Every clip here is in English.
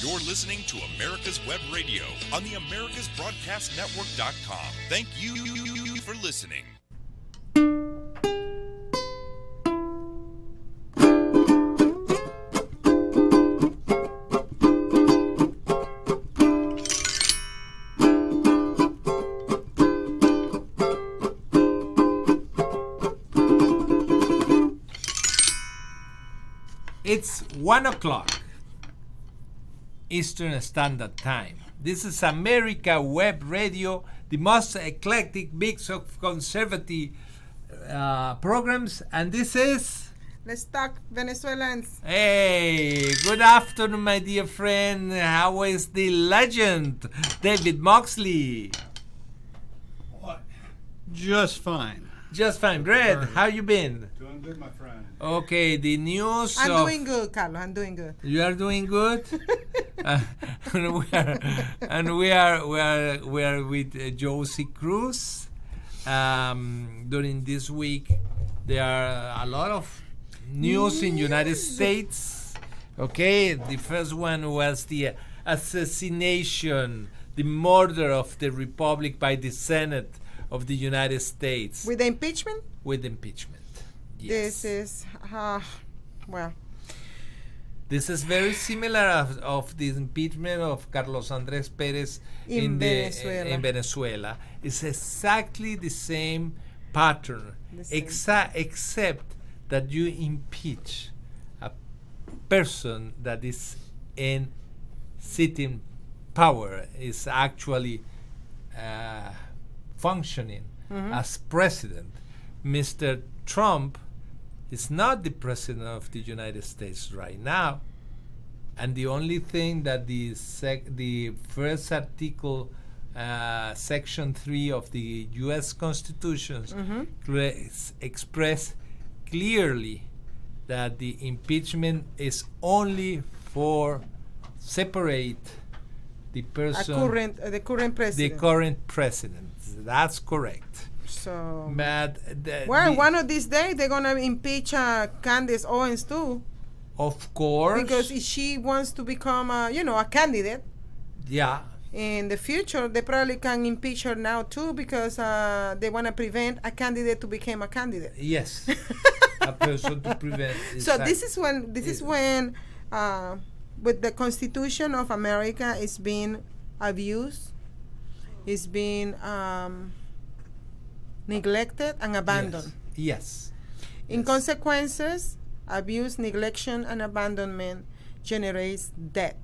You're listening to America's Web Radio on the AmericasBroadcastNetwork.com. Thank you for listening. It's 1 o'clock Eastern Standard Time. This is America Web Radio, the most eclectic mix of conservative programs, and this is... Let's talk Venezuelans. Hey, good afternoon, my dear friend. How is the legend, David Moxley? What? Just fine. Just fine. Brad, how you been? Doing good, my friend. Okay, the news. I'm doing good, Carlos. I'm doing good. You are doing good. and we are with Johsie Cruz. During this week, there are a lot of news in United States. Okay, the first one was the assassination, the murder of the Republic by the Senate of the United States. With the impeachment? With impeachment. Yes. This is, well. This is very similar of the impeachment of Carlos Andrés Pérez in Venezuela. It's exactly the same pattern, except that you impeach a person that is in sitting power, is actually functioning as president. Mr. Trump is not the president of the United States right now, and the only thing that the first article, Section 3 of the U.S. Constitution express clearly that the impeachment is only for separate the person, the current president. The current president. That's correct. So, but one of these days they're gonna impeach Candace Owens too. Of course, because if she wants to become a candidate. Yeah. In the future, they probably can impeach her now too, because they want to prevent a candidate to become a candidate. Yes, a person to prevent. So this is when with the Constitution of America is being abused, is being neglected and abandoned. Yes. In consequences, abuse, neglection, and abandonment generates death.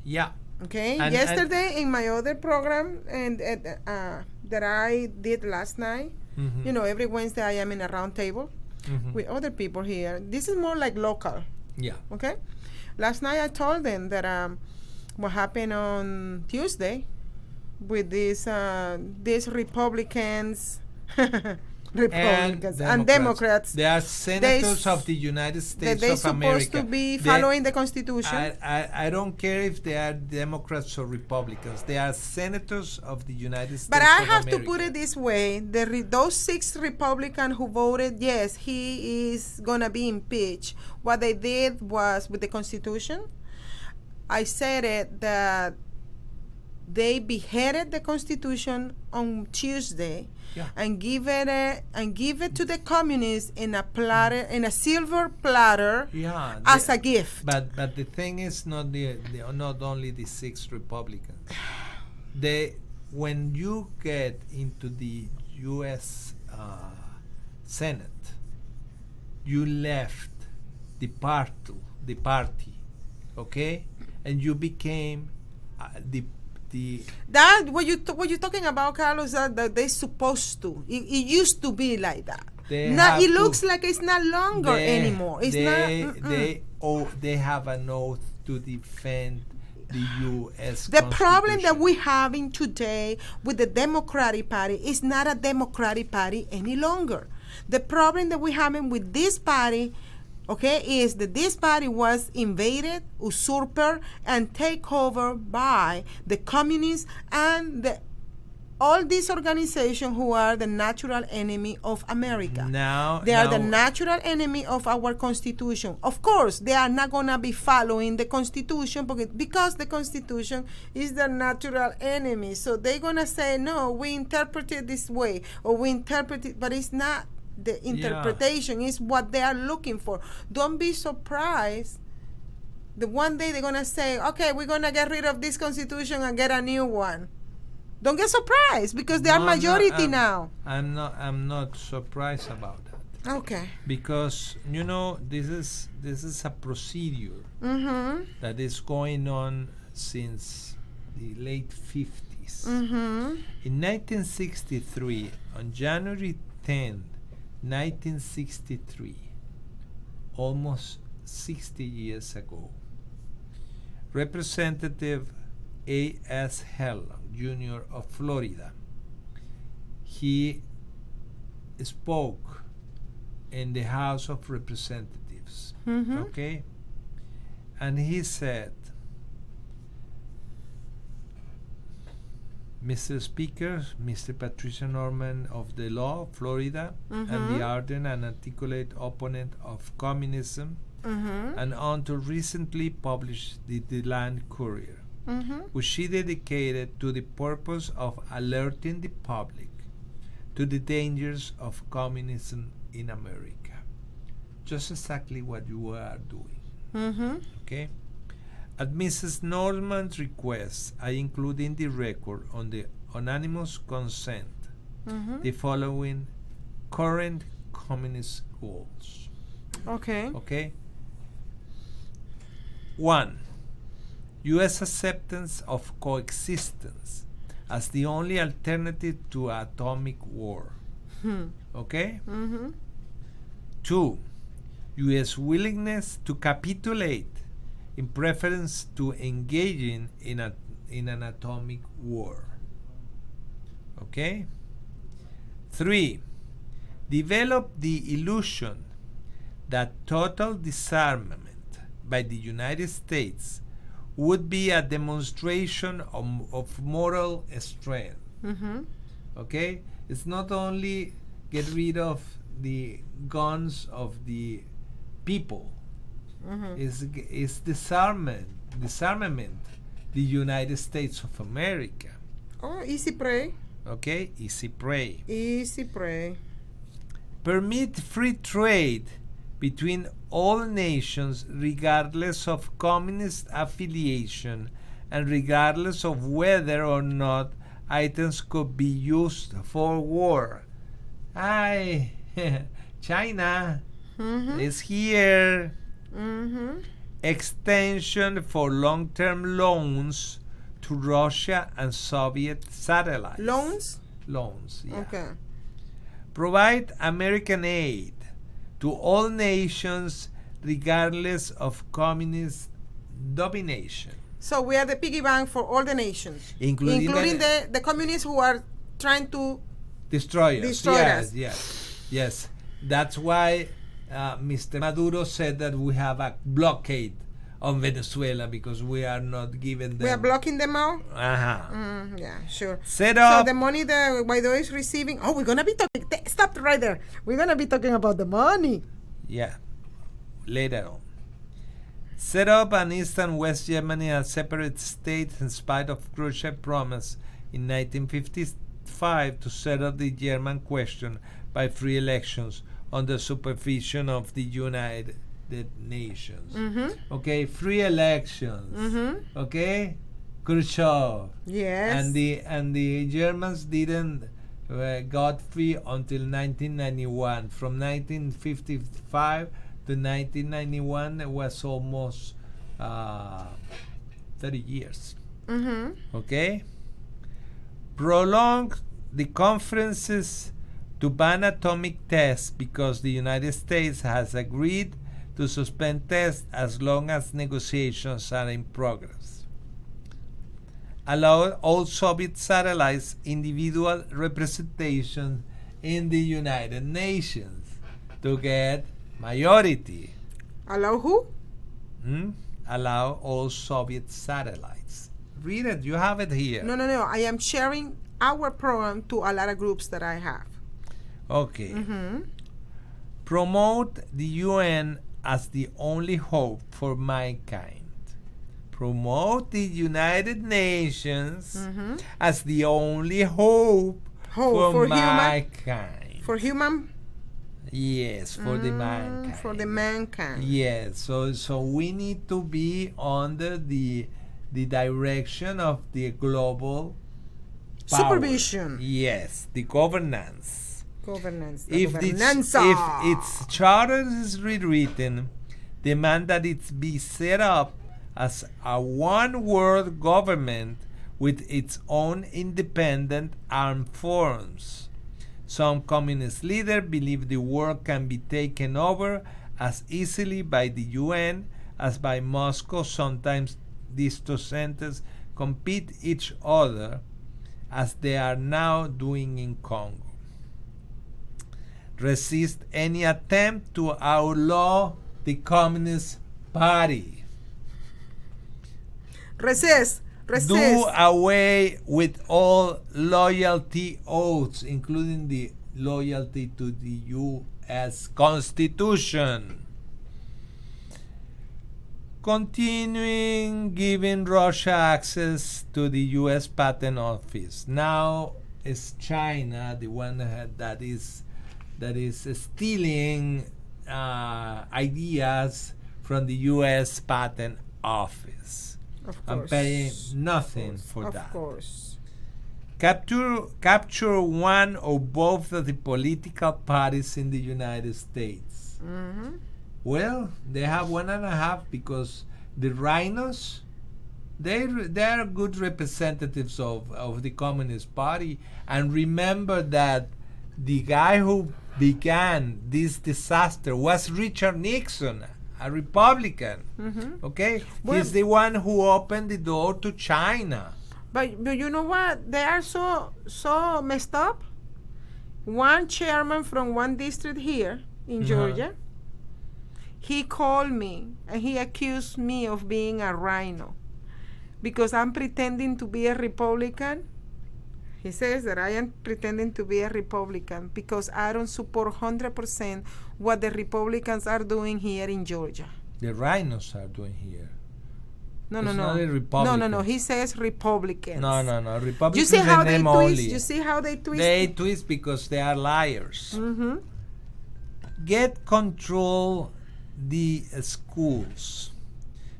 Yeah. Okay. Yesterday in my other program that I did last night, every Wednesday I am in a round table with other people here. This is more like local. Yeah. Okay. Last night I told them that what happened on Tuesday with these Republicans and Democrats. They are senators of the United States of America. They're supposed to be following the Constitution. I don't care if they are Democrats or Republicans. They are senators of the United States But I of have America. to put it this way. Those 6 Republicans who voted, yes, he is going to be impeached. What they did was, with the Constitution, I said it that they beheaded the Constitution on Tuesday. Yeah. And give it to the communists in a platter, in a silver platter, as a gift. But the thing is not only the 6 Republicans. When you get into the U.S. Senate, you left the party, okay, and you became that what you're talking about, Carlos, that they're supposed to. It used to be like that. Now it looks like it's not longer anymore. It's they have an oath to defend the U.S. The problem that we're having today with the Democratic Party is not a Democratic Party any longer. The problem that we're having with this party, is that this party was invaded, usurped, and taken over by the communists and the all these organizations who are the natural enemy of America. They are the natural enemy of our Constitution. Of course, they are not going to be following the Constitution because the Constitution is the natural enemy. So they're going to say, no, we interpret it this way, or we interpret it, but it's not the interpretation, it's what they are looking for. Don't be surprised. The one day they're going to say, okay, we're going to get rid of this Constitution and get a new one. Don't get surprised because they are majority now. I'm not surprised about that. Okay. Because this is a procedure that is going on since the late 50s. In 1963, on January 10, 1963, almost 60 years ago, Representative A.S. Hell Jr. of Florida, he spoke in the House of Representatives, okay? And he said, Mr. Speaker, Mr. Patricia Norman of the law, Florida, and the ardent and articulate opponent of communism, and until recently published the Land Courier, which she dedicated to the purpose of alerting the public to the dangers of communism in America. Just exactly what you are doing. Okay? At Mrs. Norman's request, I include in the record on the unanimous consent the following current communist goals. Okay. Okay? 1. U.S. acceptance of coexistence as the only alternative to atomic war. Okay? 2. U.S. willingness to capitulate in preference to engaging in an atomic war. Okay? 3. Develop the illusion that total disarmament by the United States would be a demonstration of moral strength. Okay? It's not only get rid of the guns of the people. It's disarmament the United States of America. Oh, easy prey. Okay? Easy prey. Easy prey. Permit free trade between all nations regardless of communist affiliation and regardless of whether or not items could be used for war. China is here. Extension for long-term loans to Russia and Soviet satellites. Loans, yeah. Okay. Provide American aid to all nations regardless of communist domination. So we are the piggy bank for all the nations, including the communists who are trying to destroy us. us. Yes. That's why Mr. Maduro said that we have a blockade on Venezuela because we are not giving them. We are blocking them out. Yeah, sure. Set up. So the money that Guaido is receiving. Oh, we're gonna be talking. Stop right there. We're gonna be talking about the money. Yeah, later on. Set up an East and West Germany as separate states in spite of Khrushchev's promise in 1955 to settle the German question by free elections under supervision of the United Nations. Okay, free elections. Okay, Khrushchev. Yes. And the Germans didn't got free until 1991. From 1955 to 1991, it was almost 30 years. Okay. Prolong the conferences to ban atomic tests because the United States has agreed to suspend tests as long as negotiations are in progress. Allow all Soviet satellites individual representation in the United Nations to get majority. Allow who? Allow all Soviet satellites. Read it. You have it here. No. I am sharing our program to a lot of groups that I have. Okay. Promote the UN as the only hope for mankind. Promote the United Nations as the only hope for mankind. For human. Yes, for the mankind. For the mankind. Yes, so we need to be under the direction of the global power. Supervision. Yes, the governance. Governance. If its charter is rewritten, demand that it be set up as a one-world government with its own independent armed forces. Some communist leaders believe the world can be taken over as easily by the UN as by Moscow. Sometimes these two centers compete each other as they are now doing in Congo. Resist any attempt to outlaw the Communist Party. Resist. Do away with all loyalty oaths, including the loyalty to the U.S. Constitution. Continuing giving Russia access to the U.S. Patent Office. Now it's China, the one that is stealing ideas from the U.S. Patent Office. I'm paying nothing for that. Of course. Capture one or both of the political parties in the United States. Well, they have 1.5 because the rhinos, they are good representatives of the Communist Party. And remember that the guy who began this disaster was Richard Nixon, a Republican. Okay, Well, he's the one who opened the door to China. But you know what? They are so messed up. One chairman from one district here in Georgia, he called me and he accused me of being a rhino because I'm pretending to be a Republican. He says that I am pretending to be a Republican because I don't support 100% what the Republicans are doing here in Georgia. The rhinos are doing here. No. No. He says Republicans. No. Republicans. You see how they them twist? only. You see how they twist? They twist because they are liars. Get control the schools.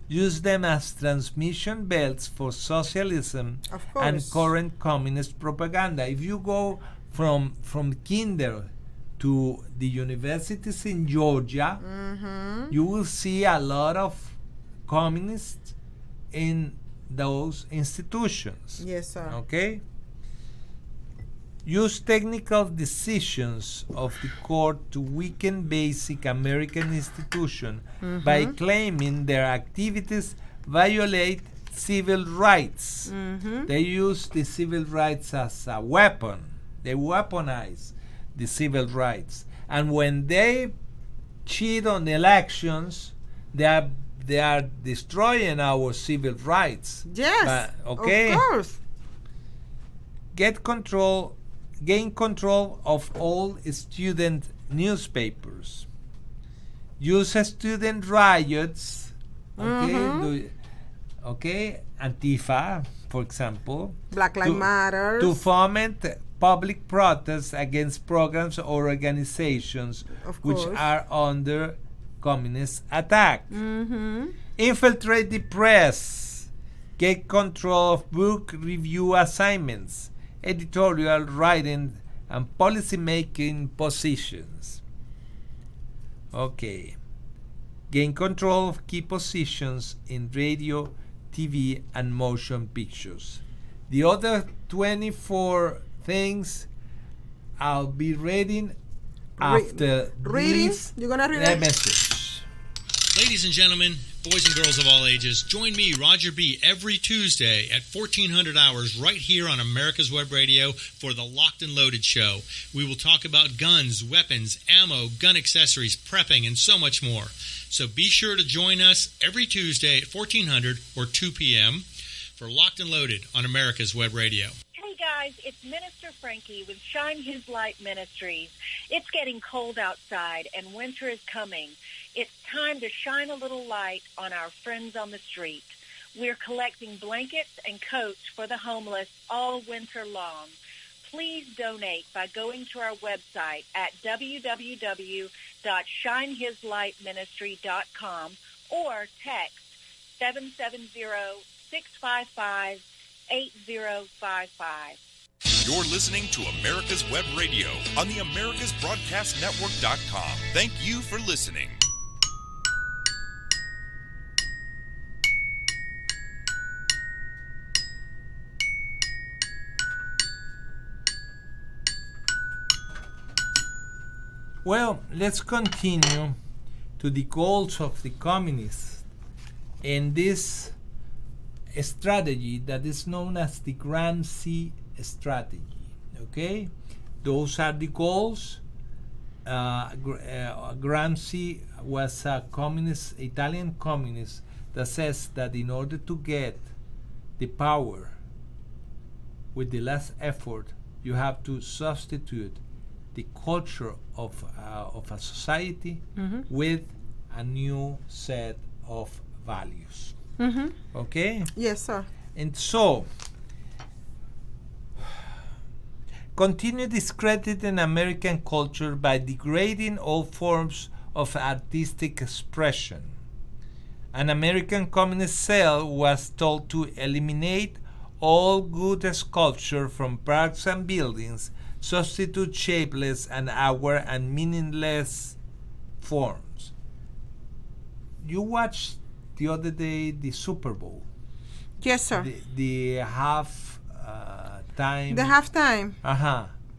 Use them as transmission belts for socialism and current communist propaganda. If you go from kinder to the universities in Georgia, you will see a lot of communists in those institutions. Yes, sir. Okay? Use technical decisions of the court to weaken basic American institutions by claiming their activities violate civil rights. They use the civil rights as a weapon. They weaponize the civil rights. And when they cheat on elections, they are destroying our civil rights. Yes, okay? Of course. Gain control of all student newspapers. Use student riots, Antifa, for example, Black Lives Matter, to foment public protests against programs or organizations which are under communist attack. Infiltrate the press. Get control of book review assignments, editorial writing, and policy-making positions. Okay. Gain control of key positions in radio, TV, and motion pictures. The other 24 things I'll be reading after this You're gonna read message. Ladies and gentlemen, boys and girls of all ages, join me, Roger B., every Tuesday at 1400 hours right here on America's Web Radio for the Locked and Loaded Show. We will talk about guns, weapons, ammo, gun accessories, prepping, and so much more. So be sure to join us every Tuesday at 1400 or 2 p.m. for Locked and Loaded on America's Web Radio. Hey guys. guys, it's Minister Frankie with Shine His Light Ministries. It's getting cold outside and winter is coming. It's time to shine a little light on our friends on the street. We're collecting blankets and coats for the homeless all winter long. Please donate by going to our website at www.shinehislightministry.com or text 770-655-8055. You're listening to America's Web Radio on the AmericasBroadcastNetwork.com. Thank you for listening. Well, let's continue to the goals of the communists and this strategy that is known as the Gramsci strategy. Okay, those are the goals. Gramsci was a communist, Italian communist, that says that in order to get the power with the less effort, you have to substitute the culture of a society with a new set of values. Okay? Yes, sir. And so, continue discrediting American culture by degrading all forms of artistic expression. An American communist cell was told to eliminate all good sculpture from parks and buildings, substitute shapeless and awkward and meaningless forms. You watched the other day the Super Bowl. Yes, sir. The half time. The halftime.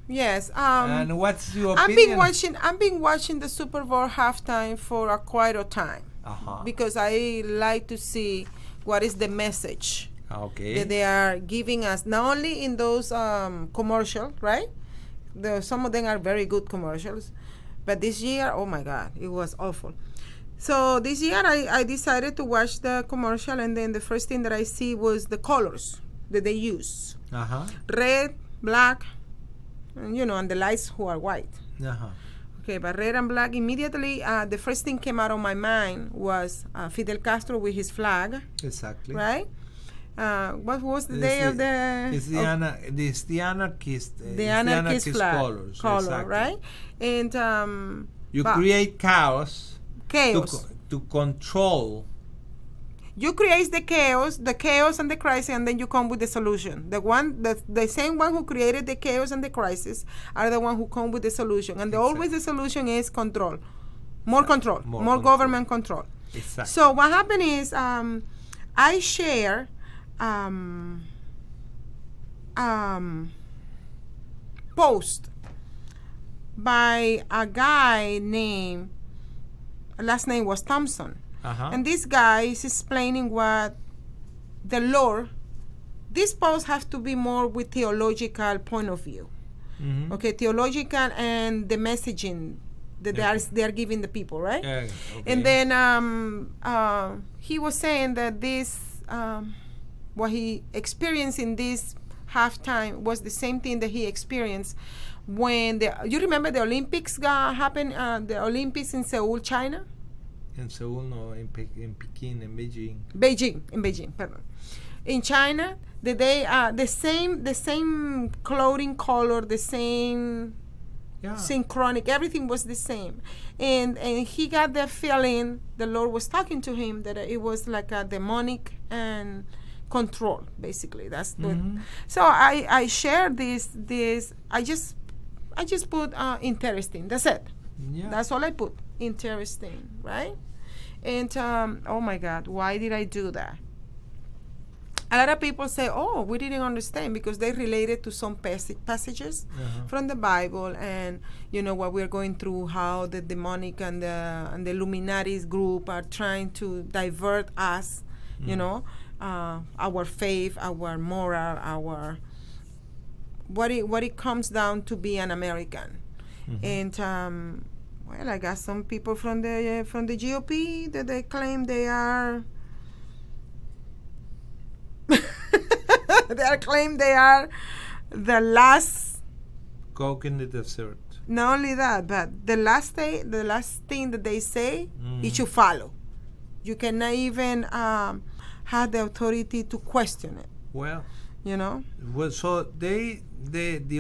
Yes. And what's your I've opinion? been watching the Super Bowl halftime for a quite a time because I like to see what is the message that they are giving us, not only in those commercials, right? Some of them are very good commercials, but this year, oh my God, it was awful. So this year I decided to watch the commercial, and then the first thing that I see was the colors that they use. Red, black, and and the lights who are white. Okay, but red and black, immediately the first thing came out of my mind was Fidel Castro with his flag. Exactly. Right? What was the day of the... It's the anarchist flag. Color, exactly. Right? And... you create chaos. To control. You create the chaos and the crisis, and then you come with the solution. The same one who created the chaos and the crisis are the one who come with the solution. And always the solution is control. More control. More government control. Exactly. So what happened is I share post by a guy named, last name was Thompson. And this guy is explaining what the Lord, this post has to be more with theological point of view. Okay, theological and the messaging that they are giving the people, right? And then he was saying that this, what he experienced in this halftime was the same thing that he experienced when you remember the Olympics happened, the Olympics in Seoul, China? In Seoul, no, in Peking, in Beijing. In Beijing, pardon. In China, the same clothing color, the same synchronic, everything was the same. And he got the feeling, the Lord was talking to him, that it was like a demonic and control, basically. That's so I shared this I just put interesting. That's it. That's all I put. Interesting, right? And oh my God, why did I do that? A lot of people say, oh, we didn't understand, because they related to some passages from the Bible, and what we're going through, how the demonic and the Illuminati's group are trying to divert us, our faith, our moral, our what it comes down to be an American. And well, I got some people from the GOP that they claim they are the last, Coke in the desert. not only that, but the last thing that they say, it should follow. You cannot even have the authority to question it. Well, So the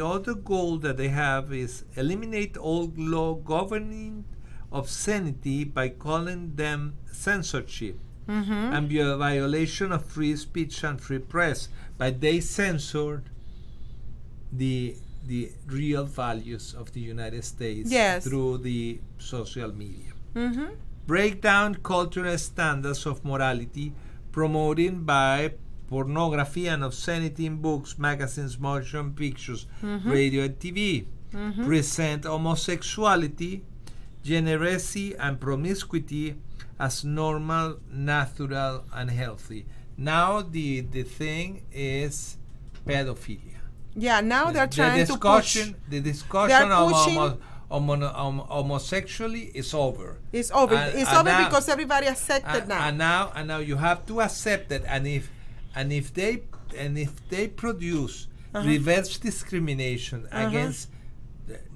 other goal that they have is eliminate all law governing obscenity by calling them censorship and be a violation of free speech and free press. But they censored the real values of the United States through the social media. Break down cultural standards of morality, promoting by pornography and obscenity in books, magazines, motion pictures, radio, and TV. Present homosexuality, degeneracy, and promiscuity as normal, natural, and healthy. Now the thing is pedophilia. Yeah, now they're trying to push. The discussion of homosexuality is over. It's over. It's over now, because everybody accepted now. And now you have to accept it. And if they produce reverse discrimination against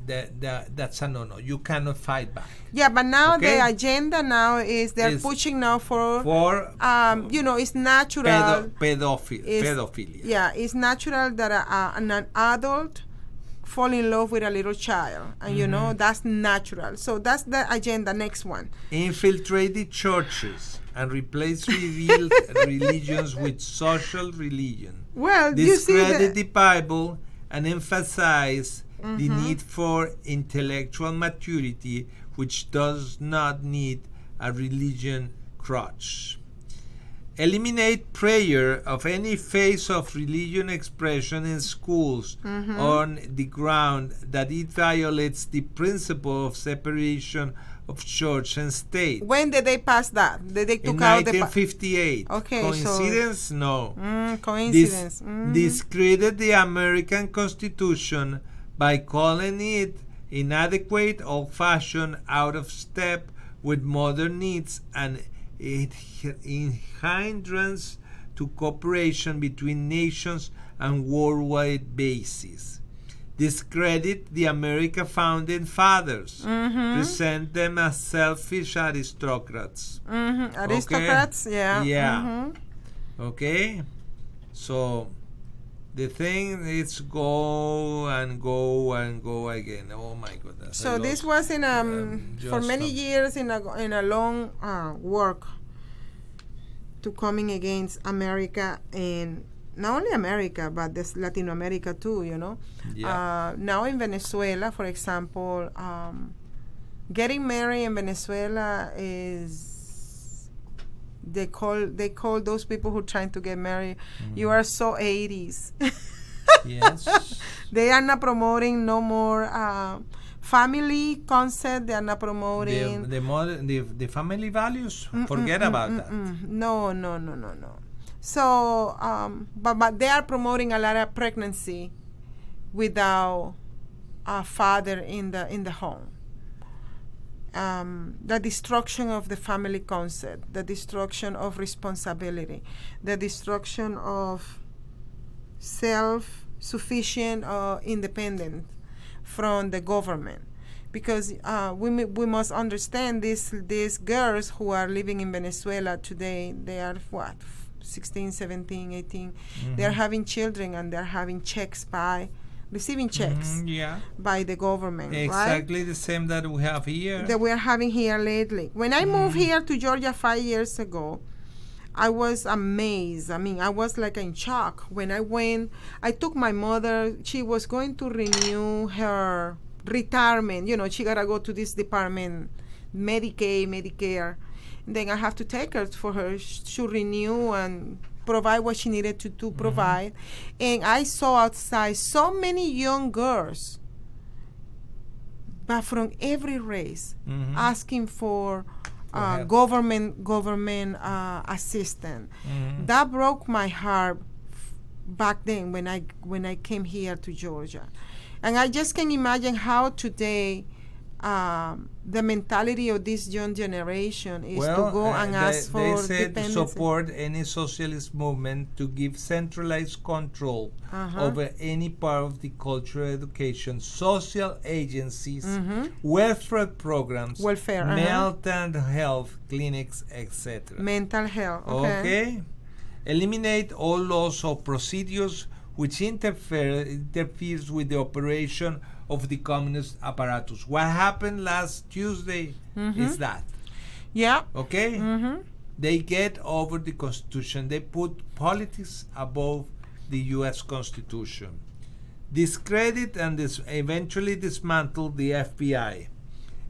that's a no. You cannot fight back. Yeah, but now the agenda now is they're pushing now for it's natural pedophilia. Yeah, it's natural that an adult fall in love with a little child, and that's natural. So that's the agenda. Next one. Infiltrate the churches and replace revealed religions with social religion. Well, discredit the Bible and emphasize the need for intellectual maturity, which does not need a religion crutch. Eliminate prayer of any phase of religion expression in schools on the ground that it violates the principle of separation of church and state. When did they pass that? Did they took in out 1958. Okay, coincidence? No. Coincidence. Discredit the American Constitution by calling it inadequate, old-fashioned, out of step with modern needs, and it hindrance to cooperation between nations and worldwide basis. Discredit the American founding fathers. Present them as selfish aristocrats. Aristocrats, okay? Yeah. Okay? So the thing is go and go and go again. Oh my goodness! So this was in for many years in a long work to coming against America, and not only America but this Latin America too. Yeah. Now in Venezuela, for example, getting married in Venezuela is. They call those people who trying to get married. You are so 80s. Yes. They are not promoting no more family concept. They are not promoting the family values. Forget about that. No. So, but they are promoting a lot of pregnancy without a father in the home. The destruction of the family concept, the destruction of responsibility, the destruction of self-sufficient or independent from the government. Because we must understand these girls who are living in Venezuela today, they are 16, 17, 18. They're having children and they're having receiving checks by the government. Exactly right? The same that we have here. That we are having here lately. When I moved here to Georgia 5 years ago, I was amazed. I mean, I was like in shock. When I went, I took my mother. She was going to renew her retirement. She got to go to this department, Medicaid, Medicare. And then I have to take her for her to renew and provide what she needed to provide. And I saw outside so many young girls, but from every race, asking for government assistance. That broke my heart back then when I came here to Georgia. And I just can imagine how today the mentality of this young generation is to go and ask for they said dependency. support any socialist movement to give centralized control over any part of the cultural education, social agencies, welfare programs, mental health clinics, etc. Mental health. Okay. Eliminate all laws or procedures which interferes with the operation of the communist apparatus. What happened last Tuesday is that. Yeah. Okay? They get over the Constitution. They put politics above the U.S. Constitution. Discredit and eventually dismantle the FBI.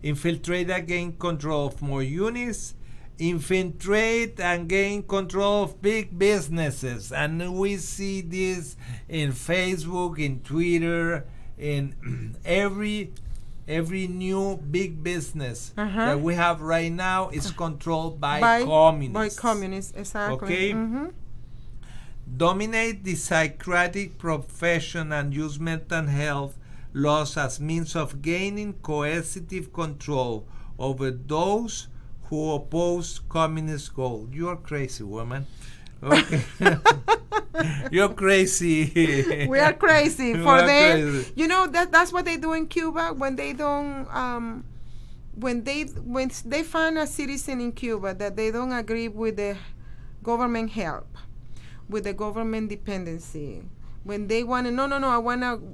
Infiltrate and gain control of more units. Infiltrate and gain control of big businesses. And we see this in Facebook, in Twitter, in every new big business that we have right now is controlled by communists. By communists, exactly. Okay? Dominate the psychiatric profession and use mental health laws as means of gaining coercive control over those who oppose communist goals. You're crazy, woman. Okay. You're crazy. We are crazy for them. Crazy. You know that's what they do in Cuba when they don't when they find a citizen in Cuba that they don't agree with the government help, with the government dependency. When they want to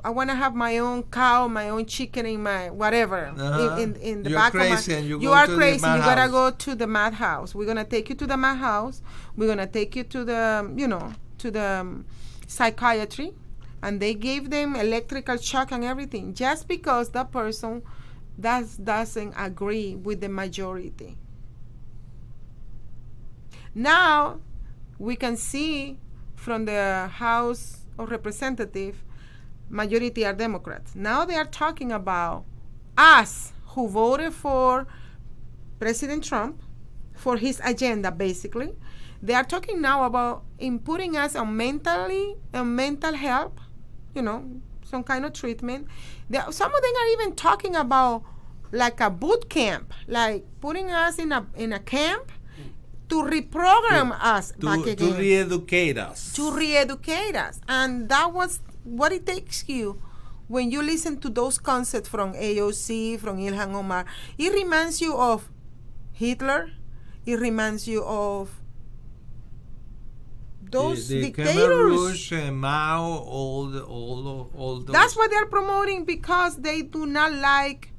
I want to have my own cow, my own chicken in my whatever in the You're back crazy of my. You are crazy. You gotta go to the madhouse. We're gonna take you to the madhouse. We're gonna take you to the psychiatry, and they gave them electrical shock and everything just because that person doesn't agree with the majority. Now we can see from the House of Representatives. Majority are Democrats. Now they are talking about us who voted for President Trump for his agenda, basically. They are talking now about putting us on mental help, some kind of treatment. Some of them are even talking about like a boot camp, like putting us in a camp to reprogram us back again. To re-educate us. To re-educate us. And that was what it takes you when you listen to those concepts from AOC, from Ilhan Omar. It reminds you of Hitler. It reminds you of those dictators. Rouge, Mao, all those. That's what they're promoting because they do not like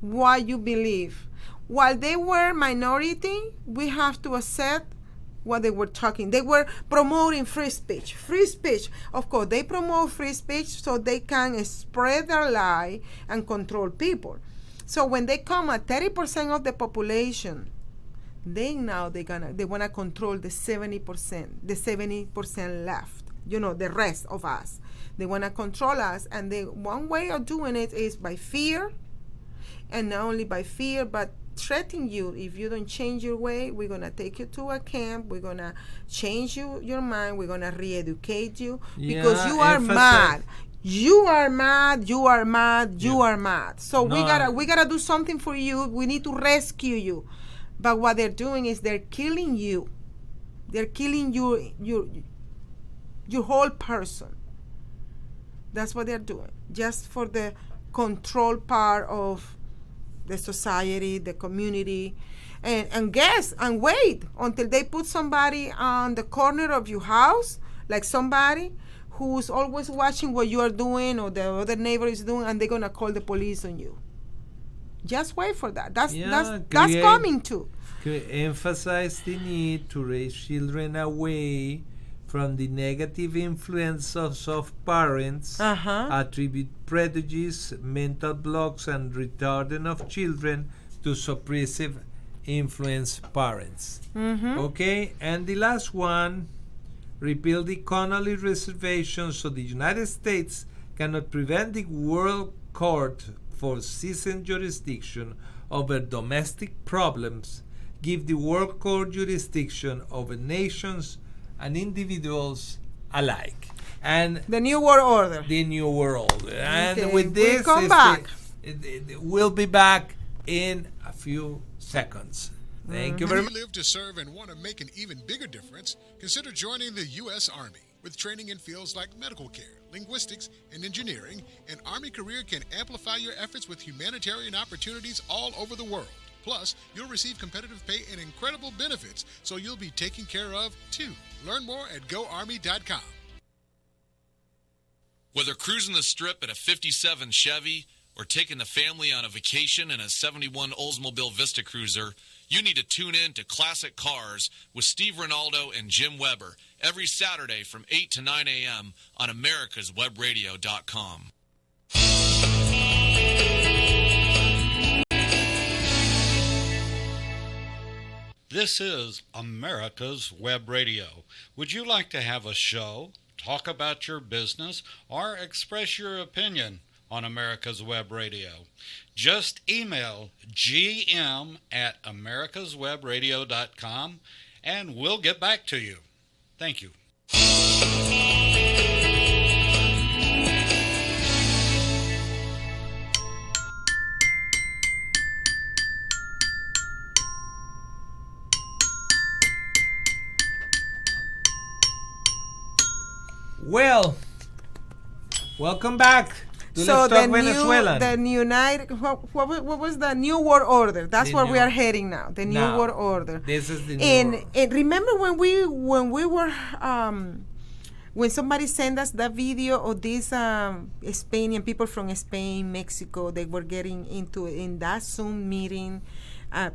what you believe. While they were minority, we have to accept what they were talking. They were promoting free speech. Free speech. Of course, they promote free speech so they can spread their lie and control people. So when they come at 30% of the population, they want to control the 70%, the 70% left. The rest of us. They want to control us, and one way of doing it is by fear, and not only by fear, but threaten you. If you don't change your way, we're going to take you to a camp. We're going to change your mind. We're going to re-educate you because you are mad. You are mad. You are mad. You are mad. So we gotta do something for you. We need to rescue you. But what they're doing is they're killing you. They're killing your whole person. That's what they're doing, just for the control part of the society, the community, and guess and wait until they put somebody on the corner of your house, like somebody who's always watching what you are doing or the other neighbor is doing, and they're gonna call the police on you. Just wait for that. That's coming too. Emphasize the need to raise children away from the negative influence of parents, attribute prejudice, mental blocks, and retarding of children to suppressive influence parents. Okay, and the last one, repeal the Connolly Reservation so the United States cannot prevent the World Court for citizen jurisdiction over domestic problems, give the World Court jurisdiction over nations and individuals alike. And the New World Order. The New World Order. And okay, with this, we'll come back. We'll be back in a few seconds. Thank you very If much. you live to serve and want to make an even bigger difference, consider joining the U.S. Army. With training in fields like medical care, linguistics, and engineering, an Army career can amplify your efforts with humanitarian opportunities all over the world. Plus, you'll receive competitive pay and incredible benefits, so you'll be taken care of, too. Learn more at GoArmy.com. Whether cruising the strip in a 57 Chevy or taking the family on a vacation in a 71 Oldsmobile Vista Cruiser, you need to tune in to Classic Cars with Steve Ronaldo and Jim Weber every Saturday from 8 to 9 a.m. on americaswebradio.com. This is America's Web Radio. Would you like to have a show, talk about your business, or express your opinion on America's Web Radio? Just email gm@americaswebradio.com and we'll get back to you. Thank you. Well, welcome back to Let's Talk Venezuelan. What was the New World Order? That's where we are heading now. The New World Order. This is the New World. And remember when we were when somebody sent us that video of these Spanish people from Spain, Mexico, they were getting into in that Zoom meeting,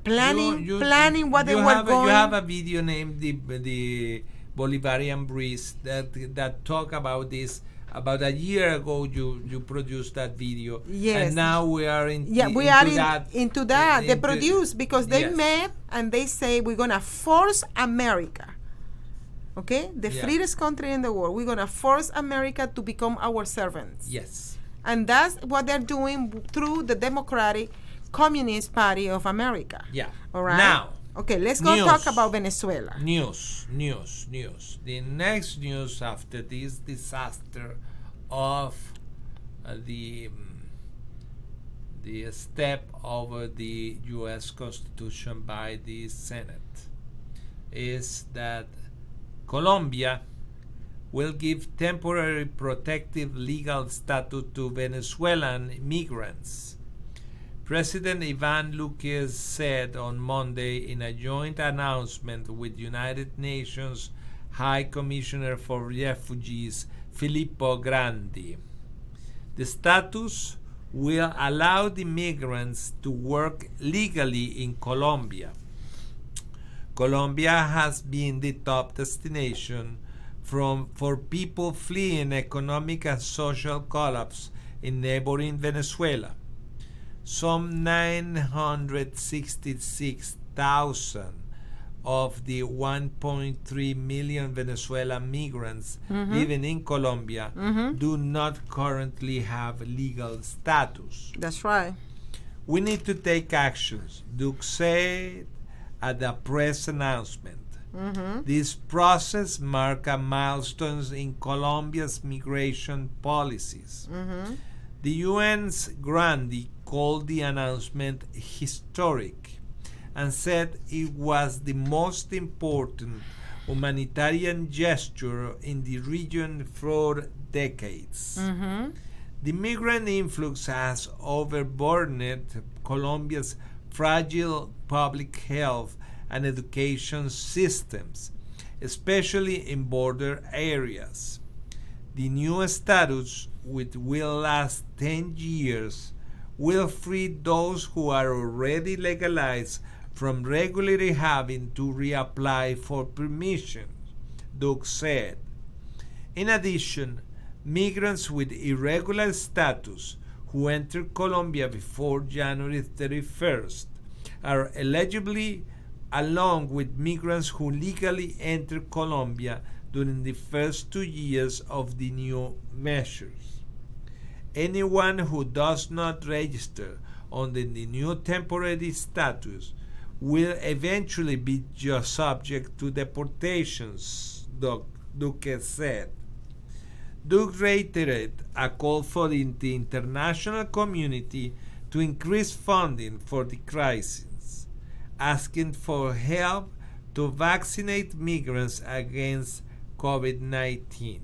planning what they were going. You have a video named the Bolivarian Breeze that talk about this. About a year ago, you produced that video. Yes. And now we are into that. They produced because they met and they say we're gonna force America. Okay, the freest country in the world. We're gonna force America to become our servants. Yes. And that's what they're doing through the Democratic Communist Party of America. Yeah. All right. Now. Okay, let's go talk about Venezuela. News. The next news after this disaster of the step over the U.S. Constitution by the Senate is that Colombia will give temporary protective legal status to Venezuelan migrants. President Ivan Duque said on Monday in a joint announcement with United Nations High Commissioner for Refugees Filippo Grandi. The status will allow the migrants to work legally in Colombia. Colombia has been the top destination for people fleeing economic and social collapse in neighboring Venezuela. Some 966,000 of the 1.3 million Venezuelan migrants living in Colombia do not currently have legal status. That's right. We need to take actions, Duque said at the press announcement. This process marks a milestone in Colombia's migration policies. The UN's Grandi called the announcement historic and said it was the most important humanitarian gesture in the region for decades. The migrant influx has overburdened Colombia's fragile public health and education systems, especially in border areas. The new status, which will last 10 years, will free those who are already legalized from regularly having to reapply for permission, Duque said. In addition, migrants with irregular status who entered Colombia before January 31st are eligible along with migrants who legally entered Colombia during the first 2 years of the new measures. Anyone who does not register under the new temporary status will eventually be just subject to deportations, Duque said. Duque reiterated a call for the international community to increase funding for the crisis, asking for help to vaccinate migrants against COVID-19.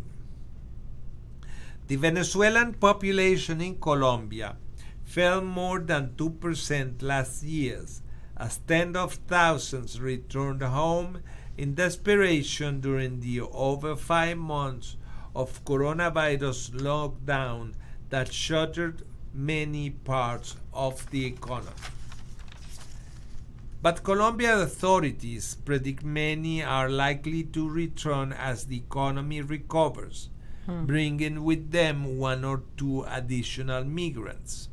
The Venezuelan population in Colombia fell more than 2% last year, as tens of thousands returned home in desperation during the over 5 months of coronavirus lockdown that shuttered many parts of the economy. But Colombian authorities predict many are likely to return as the economy recovers, bringing with them 1 or 2 additional migrants.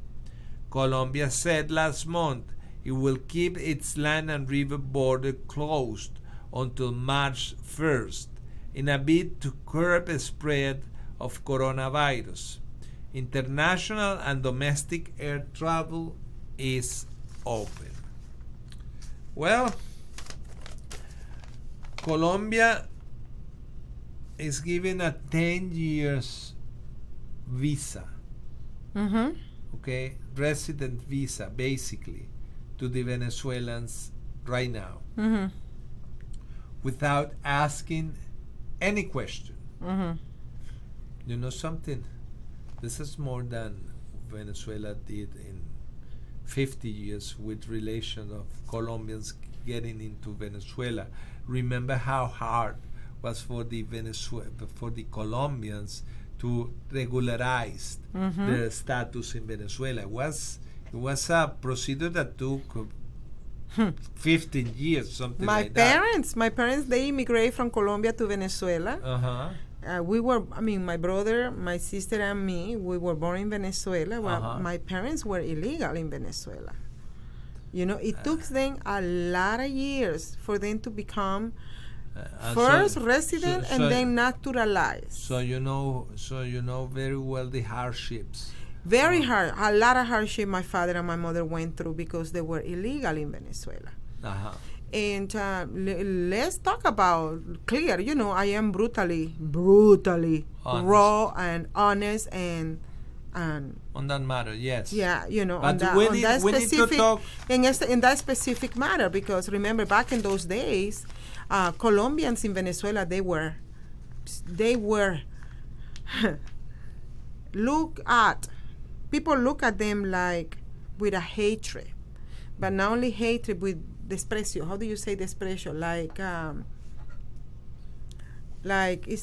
Colombia said last month it will keep its land and river border closed until March 1st in a bid to curb the spread of coronavirus. International and domestic air travel is open. Well, Colombia is giving a 10 years visa, okay, resident visa, basically, to the Venezuelans right now, without asking any question. You know something? This is more than Venezuela did in 50 years with relation of Colombians getting into Venezuela. Remember how hard was for the Colombians to regularize their status in Venezuela. It was a procedure that took 15 years, something like that. My parents, they immigrated from Colombia to Venezuela. My brother, my sister, and me, we were born in Venezuela. Well, my parents were illegal in Venezuela. You know, it took them a lot of years for them to become first resident and then naturalized. So you know very well the hardships. Very hard. A lot of hardship my father and my mother went through because they were illegal in Venezuela. And let's talk about clear. You know, I am brutally honest. Raw and honest and on that matter, yes. Yeah, you know, but in that specific matter, because remember back in those days, Colombians in Venezuela, they were people look at them like with a hatred, but not only hatred, with desprecio. How do you say desprecio?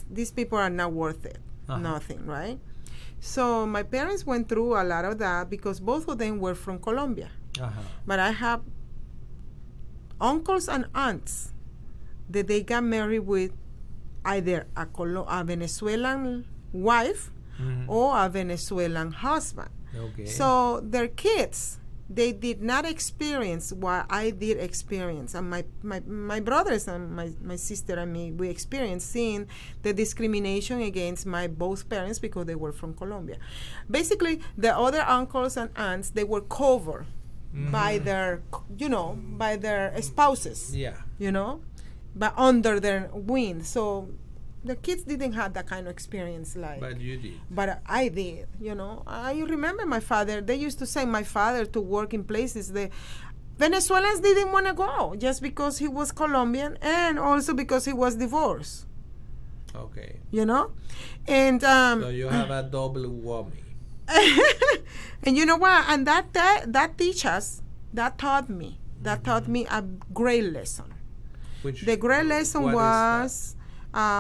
These people are not worth it. Nothing, right? So my parents went through a lot of that because both of them were from Colombia. But I have uncles and aunts that they got married with either a Venezuelan wife or a Venezuelan husband. Okay. So their kids, they did not experience what I did experience. And my brothers and my sister and me, we experienced seeing the discrimination against my both parents because they were from Colombia. Basically, the other uncles and aunts, they were covered by their spouses. Yeah. You know, but under their wing. So the kids didn't have that kind of experience But you did. But I did, you know. I remember my father. They used to send my father to work in places. The Venezuelans didn't want to go just because he was Colombian and also because he was divorced. Okay. You know? And so you have a double whammy. And you know what? And that taught me a great lesson. The great lesson was I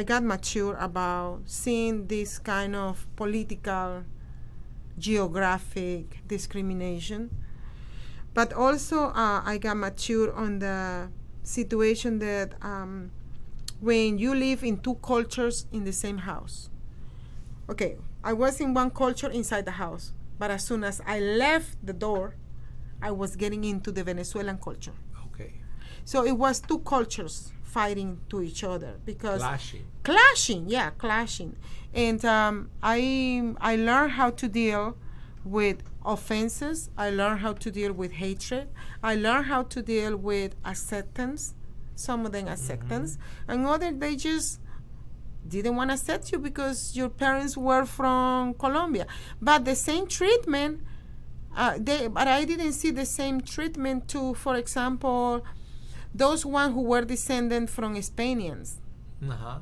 got mature about seeing this kind of political, geographic discrimination. But also I got mature on the situation that when you live in two cultures in the same house. Okay, I was in one culture inside the house, but as soon as I left the door, I was getting into the Venezuelan culture. Okay. So it was two cultures fighting to each other because clashing. And I learned how to deal with offenses. I learned how to deal with hatred. I learned how to deal with acceptance. Some of them acceptance, and others they just didn't want to accept you because your parents were from Colombia. But the same treatment, but I didn't see the same treatment to, for example, those one who were descended from Spaniards. Uh-huh.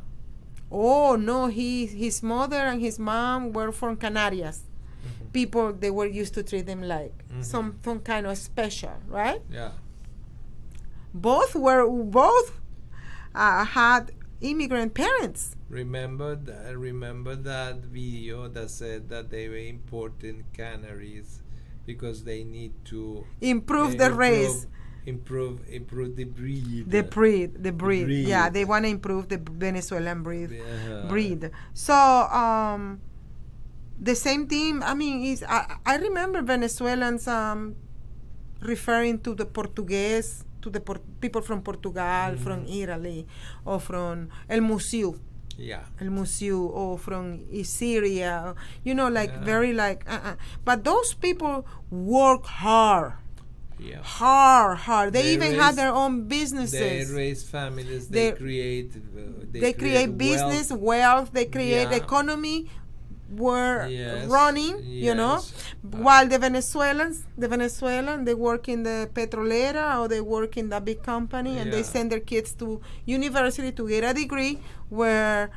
Oh no, his mother and his mom were from Canarias. People, they were used to treat them like some kind of special, right? Yeah. Both had immigrant parents. Remember that video that said that they were importing canaries because they need to Improve the race. Improve the breed. The breed. Yeah, they want to improve the Venezuelan breed. So the same thing. I mean, is I remember Venezuelans referring to the Portuguese, to the people from Portugal, from Italy, or from El Museu. Yeah. El Museu, or from Syria. You know, like very like. But those people work hard. Yeah. Hard. They even had their own businesses. They raise families. They create. They create business, wealth. They create economy. Were running, you know, while the Venezuelan, they work in the petrolera or they work in the big company, and they send their kids to university to get a degree, where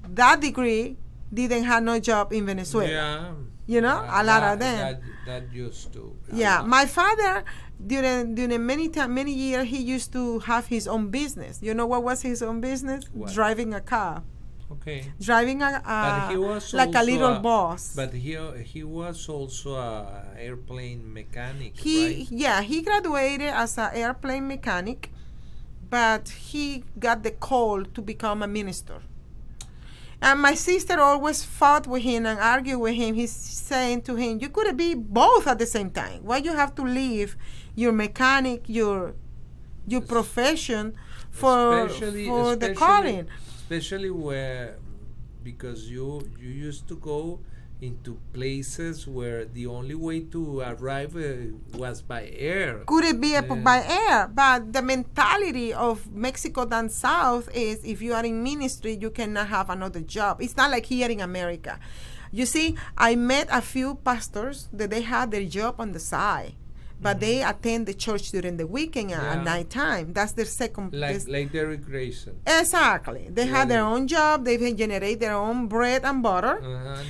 that degree didn't have no job in Venezuela. Yeah. You know, a lot of them. That used to. Yeah, my father during many years he used to have his own business. You know what was his own business? What? Driving a car. Okay. Driving But he was like a also little boss. But he was also a airplane mechanic, right? He graduated as an airplane mechanic, but he got the call to become a minister. And my sister always fought with him and argued with him. He's saying to him, "You could be both at the same time. Why you have to leave your mechanic, your profession for the calling?" Especially because you used to go into places where the only way to arrive was by air. Could it be by air? But the mentality of Mexico down south is if you are in ministry, you cannot have another job. It's not like here in America. You see, I met a few pastors that they had their job on the side. But they attend the church during the weekend at nighttime. That's their second. Like their recreation. Exactly. They have their own job. They can generate their own bread and butter.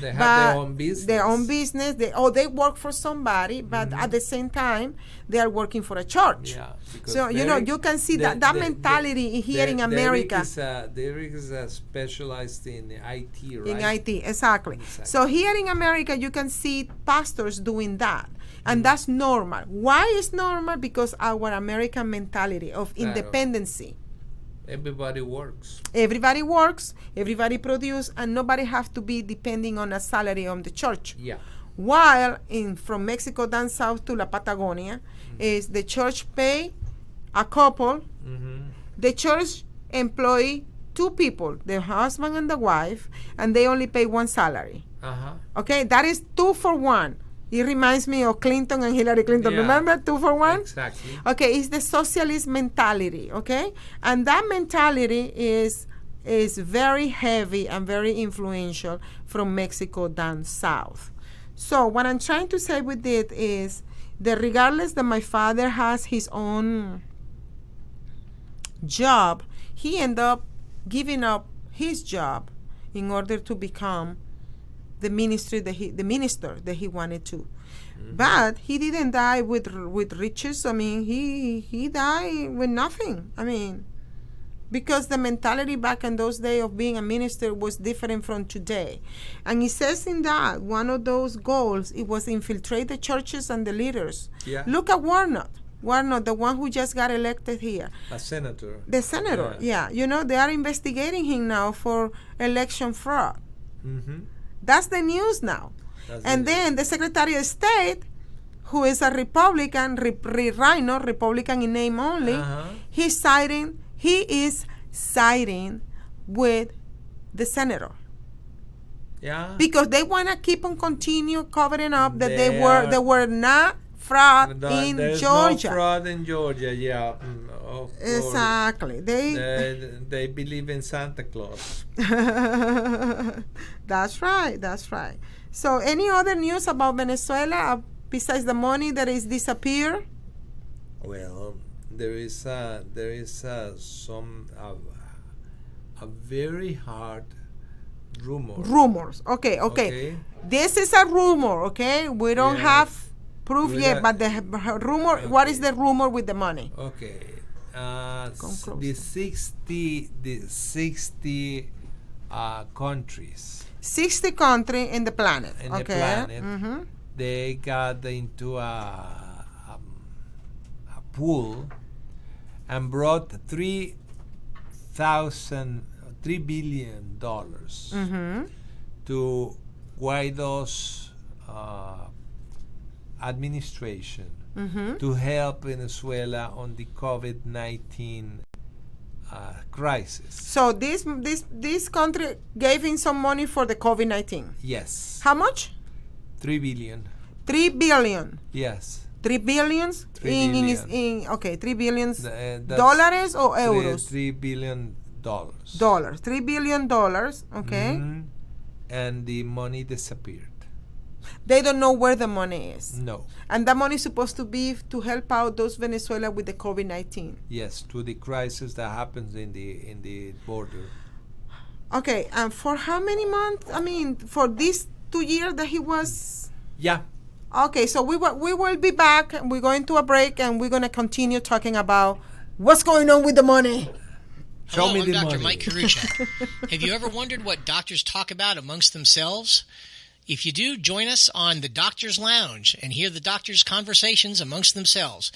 They have their own business. Their own business. They work for somebody, but at the same time, they are working for a church. Yeah. So you can see that mentality here in America. Derek is specialized in IT, right? In IT, exactly. So here in America, you can see pastors doing that. And that's normal. Why is normal? Because our American mentality of independency. Everybody works. Everybody works, everybody produces, and nobody have to be depending on a salary on the church. Yeah. While from Mexico down south to La Patagonia, is the church pay a couple. The church employ two people, the husband and the wife, and they only pay one salary. Okay, that is 2 for 1. It reminds me of Clinton and Hillary Clinton. Remember 2 for 1? Exactly. Okay, it's the socialist mentality, okay? And that mentality is very heavy and very influential from Mexico down south. So what I'm trying to say with it is that regardless that my father has his own job, he ended up giving up his job in order to become the minister that he wanted to. But he didn't die with riches. I mean, he died with nothing. I mean, because the mentality back in those days of being a minister was different from today. And he says in that one of those goals, it was infiltrate the churches and the leaders. Yeah. Look at Warnock, the one who just got elected here. A senator. The senator, yeah. You know, they are investigating him now for election fraud. That's the news now. And then the Secretary of State, who is a Republican, Republican in name only, he is siding with the senator. Yeah. Because they want to keep on continue covering up that they were not fraud No, in there's Georgia. no fraud in Georgia. Yeah, of course. Exactly. They believe in Santa Claus. That's right. That's right. So, any other news about Venezuela besides the money that is disappeared? Well, there is some a very hard rumor. Rumors. Okay. This is a rumor. Okay, we don't have proof yet, but the rumor. Okay. What is the rumor with the money? Okay. closer. The 60 countries 60 countries in the planet. in Okay. the planet, Mhm. they got into a pool and brought $3 billion Mhm. to Guaido's administration Mhm. to help Venezuela on the COVID-19 crisis. So this country gave him some money for the COVID-19. Yes, How much? 3 billion. 3 billion. Yes, 3 billions 3 in okay, 3 billions that's dollars or euros? $3 billion. Dollars. 3 billion dollars. Okay. Mhm. And the money disappeared. They don't know where the money is. No. And that money is supposed to be to help out those Venezuela with the COVID-19. Yes, to the crisis that happens in the border. Okay, and for how many months? I mean, for these 2 years that he was. Yeah. Okay, so we will be back. And we're going to a break, and we're going to continue talking about what's going on with the money. Show Hello, me I'm the Dr. money. Mike Karuchak. Have you ever wondered what doctors talk about amongst themselves? If you do, join us on the Doctor's Lounge and hear the doctors' conversations amongst themselves.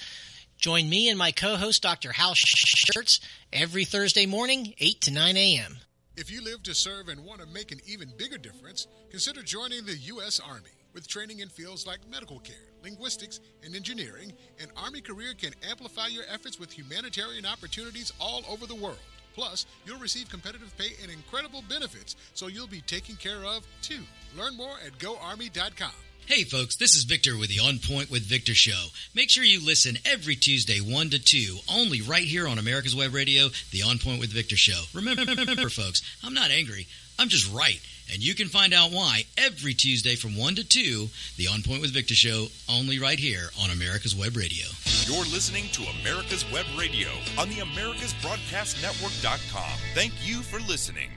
Join me and my co-host, Dr. Hal Schertz, every Thursday morning, 8 to 9 a.m. If you live to serve and want to make an even bigger difference, consider joining the U.S. Army. With training in fields like medical care, linguistics, and engineering, an Army career can amplify your efforts with humanitarian opportunities all over the world. Plus, you'll receive competitive pay and incredible benefits, so you'll be taken care of, too. Learn more at GoArmy.com. Hey folks, this is Victor with the On Point with Victor show. Make sure you listen every Tuesday 1 to 2, only right here on America's Web Radio, the On Point with Victor show. Remember folks, I'm not angry, I'm just right. And you can find out why every Tuesday from 1 to 2, the On Point with Victor show, only right here on America's Web Radio. You're listening to America's Web Radio on the AmericasBroadcastNetwork.com. Thank you for listening.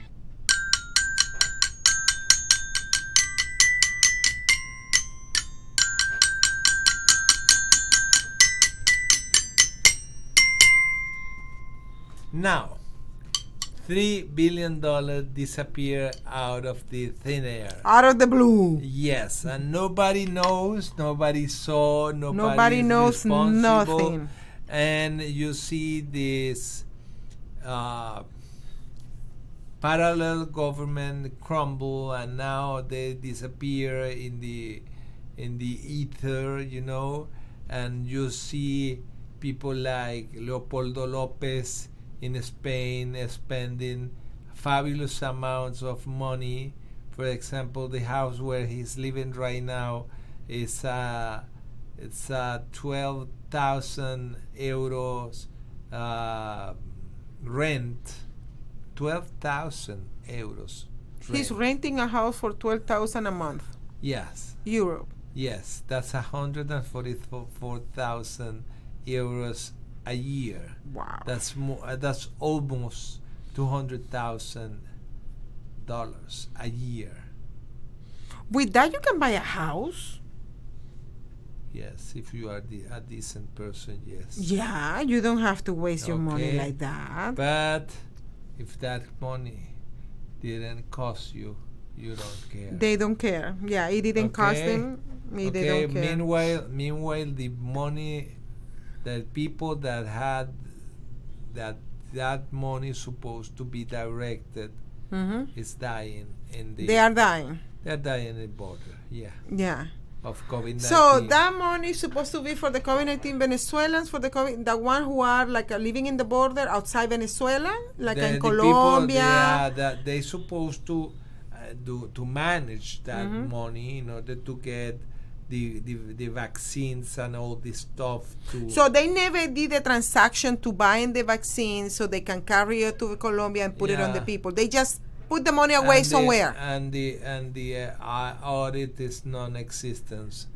Now, $3 billion disappear out of the thin air. Out of the blue. Yes, and nobody knows, nobody saw, Nobody is knows responsible. nothing. And you see this parallel government crumble, and now they disappear in the ether, you know, and you see people like Leopoldo López in Spain spending fabulous amounts of money. For example, the house where he's living right now is it's 12,000 euros rent. 12,000 euros. He's renting a house for 12,000 a month. Yes. Euro. Yes, that's 144,000 euros a year. Wow. That's that's almost $200,000 a year. With that, you can buy a house. Yes, if you are a decent person, yes. Yeah, you don't have to waste your money Okay. like that. But if that money didn't cost you, you don't care. They don't care. Yeah, it didn't cost Okay. them. They Okay. don't care. Meanwhile, the money that people that had that money supposed to be directed Mhm. is dying in the. They are dying. They're dying in the border. Yeah. Yeah. Of COVID-19. So that money is supposed to be for the COVID-19 Venezuelans, for the one who are like living in the border outside Venezuela, like in people, Colombia. that they supposed to to manage that Mhm. money in order to get the vaccines and all this stuff to. So they never did a transaction to buying the vaccine so they can carry it to Colombia and put it on the Yeah. people. They just put the money away somewhere. The audit is non-existence.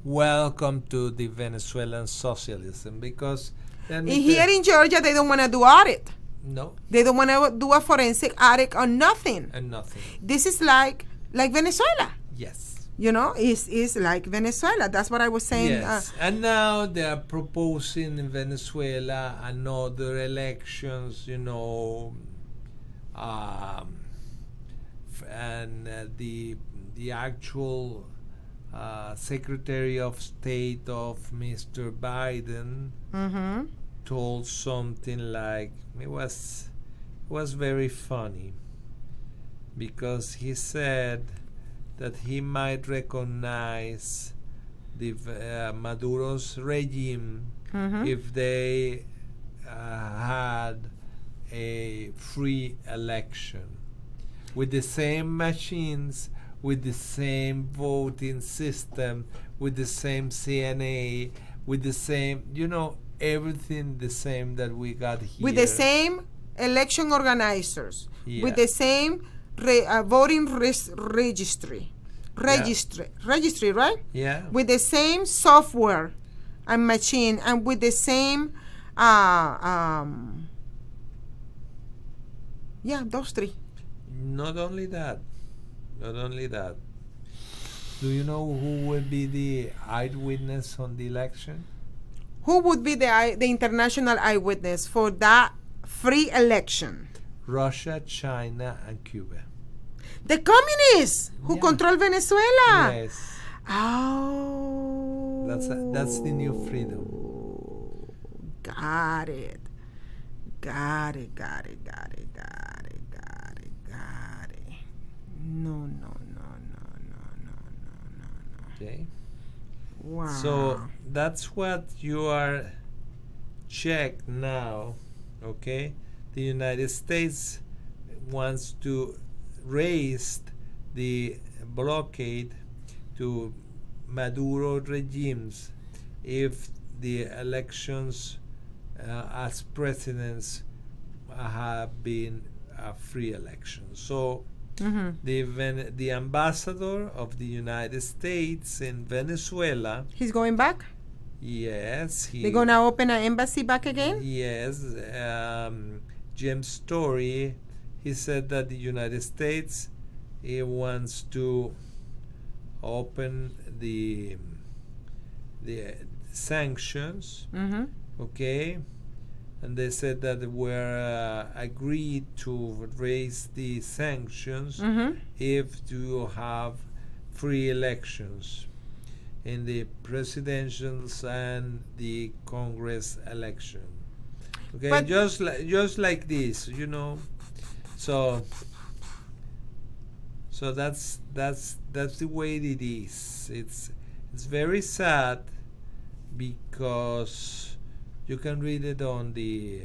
Welcome to the Venezuelan socialism, because Here in Georgia, they don't want to do audit. no They don't want to do a forensic audit or nothing. and nothing. This is like Venezuela. Yes. It's like Venezuela. That's what I was saying. Yes, and now they are proposing in Venezuela another elections, and the actual Secretary of State of Mr. Biden told something like, it was very funny, because he said that he might recognize the Maduro's regime if they had a free election with the same machines, with the same voting system, with the same CNA, with the same, everything the same that we got here. With the same election organizers, Yeah. with the same voting registry, right? Yeah. With the same software and machine, and with the same, those three. Not only that. Do you know who will be the eyewitness on the election? Who would be the international eyewitness for that free election? Russia, China, and Cuba. The communists who control Venezuela. Yes. Oh. That's the new freedom. Got it. No. Okay. Wow. So that's what you are checked now. Okay. The United States wants to raise the blockade to Maduro regimes if the elections as presidents have been a free election. So the ambassador of the United States in Venezuela, He's going back? yes, They're going to open an embassy back again? Yes, Jim Story, he said that the United States wants to open the sanctions, okay, and they said that we're agreed to raise the sanctions if you have free elections in the presidentials and the Congress election. Okay, But- just like this, So that's the way it is. It's very sad, because you can read it on the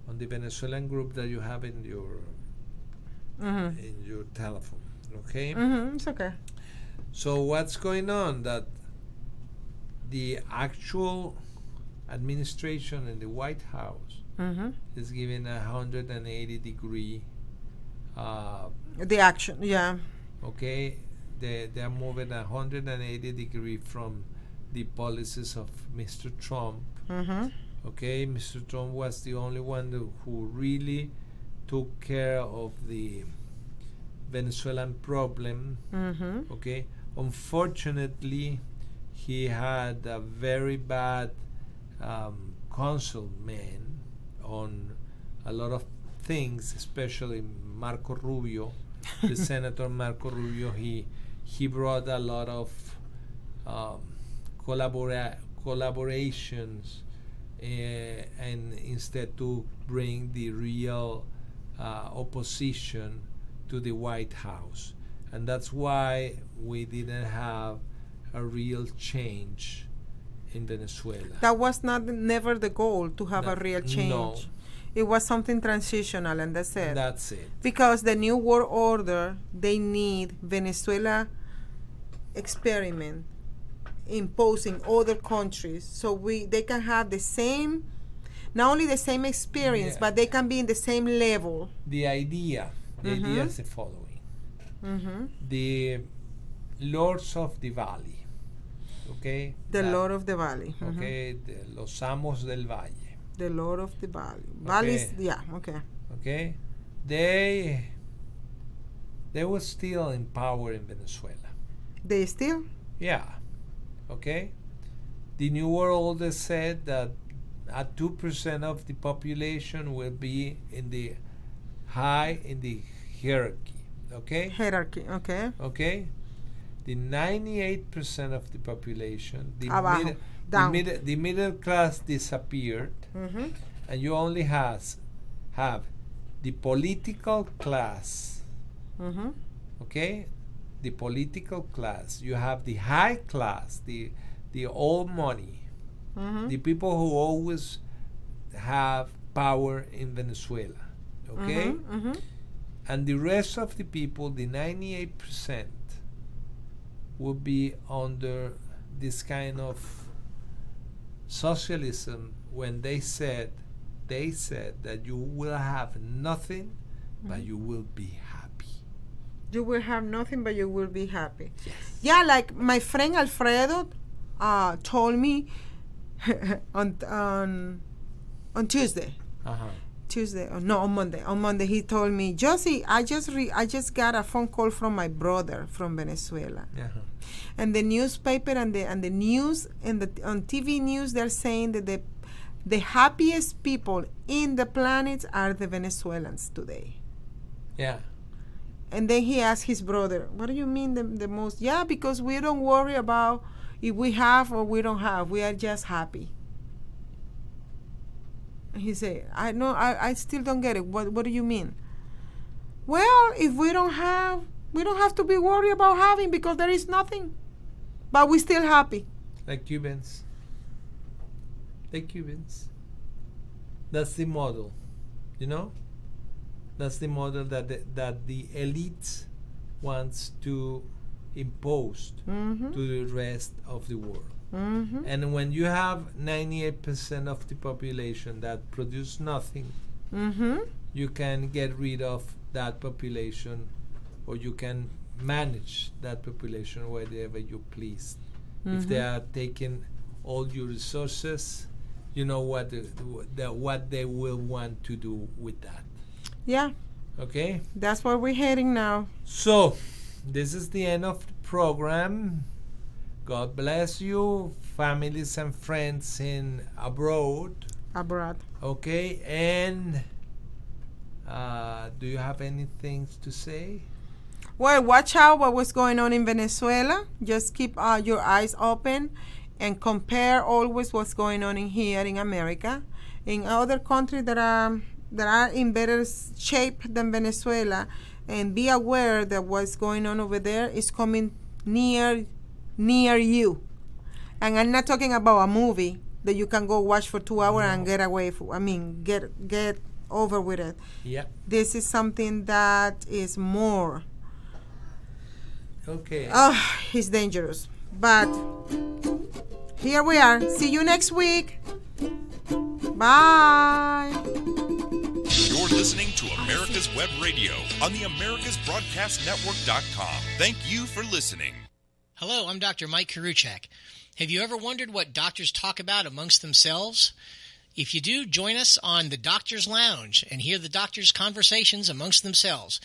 Venezuelan group that you have in your telephone. Okay. It's okay. So what's going on? That the actual administration in the White House is giving 180-degree. The action, yeah. Okay, they are moving 180-degree from the policies of Mr. Trump. Okay, Mr. Trump was the only one who really took care of the Venezuelan problem. Okay, unfortunately, he had a very bad councilman on a lot of things, especially Marco Rubio, the Senator Marco Rubio. He brought a lot of collaborations, and instead to bring the real opposition to the White House, and that's why we didn't have a real change in Venezuela. That was never the goal, to have No, a real change. no. It was something transitional, and that's it. That's it. Because the new world order, they need Venezuela experiment imposing other countries so they can have the same, not only the same experience, but they can be in the same level. The idea is the following. The Lords of the Valley, okay? The Lord of the Valley. Okay, los amos del valle. The Lord of the Valley. Valleys, yeah, okay. Okay, they were still in power in Venezuela. They still? Yeah. Okay. The New World Order said that 2% of the population will be in the hierarchy. Okay. Hierarchy. Okay. Okay. The 98% of the population, the middle class disappeared, and you only have the political class. Okay. The political class. You have the high class, the old money, the people who always have power in Venezuela. Okay? And the rest of the people, the 98%, will be under this kind of socialism when they said that you will have nothing, but you will be happy. You will have nothing, but you will be happy. Yes. Yeah, like my friend Alfredo told me on Tuesday. On Monday. On Monday, he told me, Johsie, I just got a phone call from my brother from Venezuela, and the newspaper and the news and on TV news, they're saying that the happiest people in the planet are the Venezuelans today. Yeah. And then he asked his brother, what do you mean the most? Yeah, because we don't worry about if we have or we don't have. We are just happy. And he said, I still don't get it. What do you mean? Well, if we don't have to be worried about having because there is nothing. But we're still happy. Like Cubans. That's the model, you know? That's the model that the elite wants to impose to the rest of the world. And when you have 98% of the population that produce nothing, you can get rid of that population, or you can manage that population wherever you please. If they are taking all your resources, you know what they will want to do with that. Yeah. Okay. That's where we're heading now. So, this is the end of the program. God bless you, families and friends in abroad. Okay. And do you have anything to say? Well, watch out what was going on in Venezuela. Just keep your eyes open and compare always what's going on in here in America. In other countries that are in better shape than Venezuela, and be aware that what's going on over there is coming near you. And I'm not talking about a movie that you can go watch for 2 hours and get away get over with it. Yeah. This is something that is more. Okay. It's dangerous. But here we are. See you next week. Bye. You're listening to America's Web Radio on the AmericasBroadcastNetwork.com. Thank you for listening. Hello, I'm Dr. Mike Karuchak. Have you ever wondered what doctors talk about amongst themselves? If you do, join us on the Doctor's Lounge and hear the doctors' conversations amongst themselves.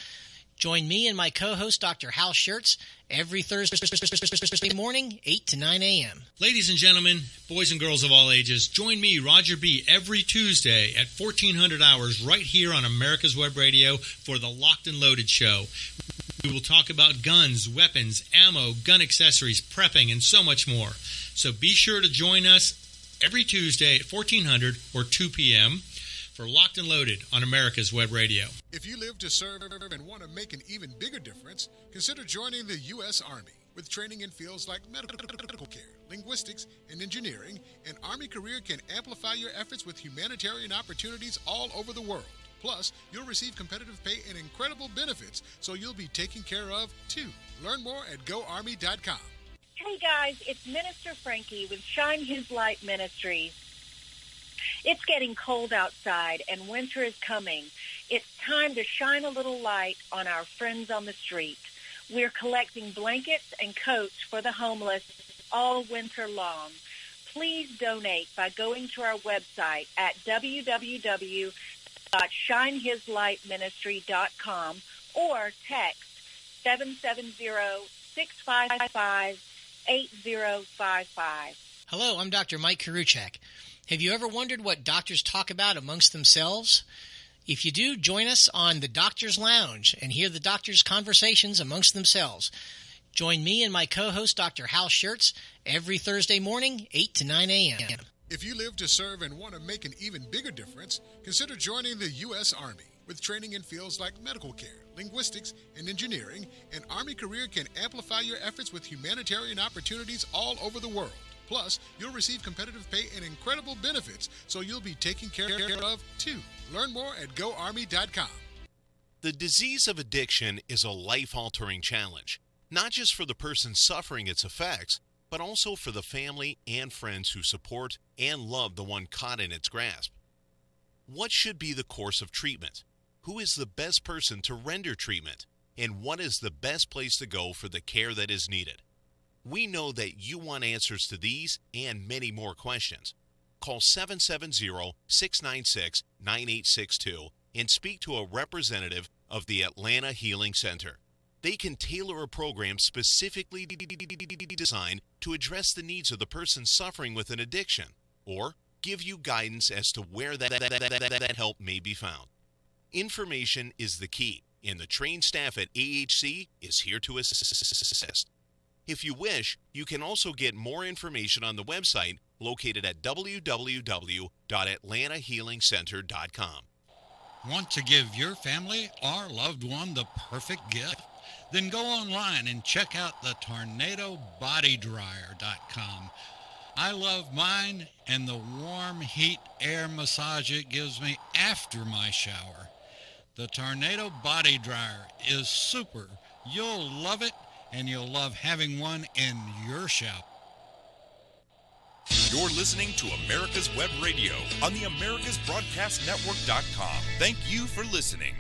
Join me and my co-host, Dr. Hal Schertz, every Thursday morning, 8 to 9 a.m. Ladies and gentlemen, boys and girls of all ages, join me, Roger B., every Tuesday at 1400 hours right here on America's Web Radio for the Locked and Loaded Show. We will talk about guns, weapons, ammo, gun accessories, prepping, and so much more. So be sure to join us every Tuesday at 1400 or 2 p.m. for Locked and Loaded on America's Web Radio. If you live to serve and want to make an even bigger difference, consider joining the U.S. Army. With training in fields like medical care, linguistics, and engineering, an Army career can amplify your efforts with humanitarian opportunities all over the world. Plus, you'll receive competitive pay and incredible benefits, so you'll be taken care of, too. Learn more at GoArmy.com. Hey guys, it's Minister Frankie with Shine His Light Ministries. It's getting cold outside and winter is coming. It's time to shine a little light on our friends on the street. We're collecting blankets and coats for the homeless all winter long. Please donate by going to our website at www.shinehislightministry.com or text 770-655-8055. Hello, I'm Dr. Mike Karuchak. Have you ever wondered what doctors talk about amongst themselves? If you do, join us on the Doctor's Lounge and hear the doctors' conversations amongst themselves. Join me and my co-host, Dr. Hal Schertz, every Thursday morning, 8 to 9 a.m. If you live to serve and want to make an even bigger difference, consider joining the U.S. Army. With training in fields like medical care, linguistics, and engineering, an Army career can amplify your efforts with humanitarian opportunities all over the world. Plus, you'll receive competitive pay and incredible benefits, so you'll be taken care of, too. Learn more at GoArmy.com. The disease of addiction is a life-altering challenge, not just for the person suffering its effects, but also for the family and friends who support and love the one caught in its grasp. What should be the course of treatment? Who is the best person to render treatment? And what is the best place to go for the care that is needed? We know that you want answers to these and many more questions. Call 770-696-9862 and speak to a representative of the Atlanta Healing Center. They can tailor a program specifically designed to address the needs of the person suffering with an addiction, or give you guidance as to where that help may be found. Information is the key, and the trained staff at AHC is here to assist. If you wish, you can also get more information on the website located at www.atlantahealingcenter.com. Want to give your family or loved one the perfect gift? Then go online and check out the TornadoBodyDryer.com. I love mine and the warm heat air massage it gives me after my shower. The Tornado Body Dryer is super. You'll love it, and you'll love having one in your shower. You're listening to America's Web Radio on the AmericasBroadcastNetwork.com. Thank you for listening.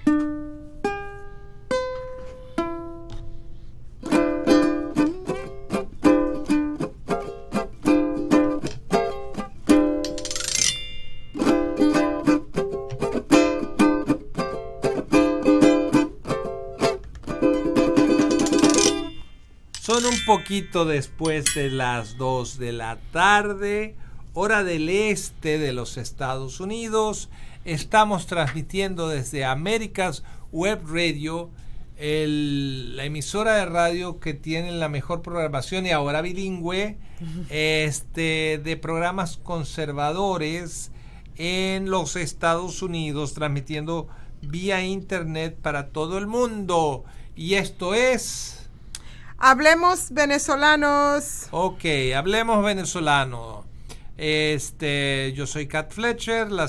Son un poquito después de las 2 de la tarde, hora del este de los Estados Unidos. Estamos transmitiendo desde America's Web Radio, la emisora de radio que tiene la mejor programación y ahora bilingüe, de programas conservadores en los Estados Unidos, transmitiendo vía internet para todo el mundo. Y esto es... Hablemos venezolanos. Ok, hablemos venezolano. Yo soy Cat Fletcher, la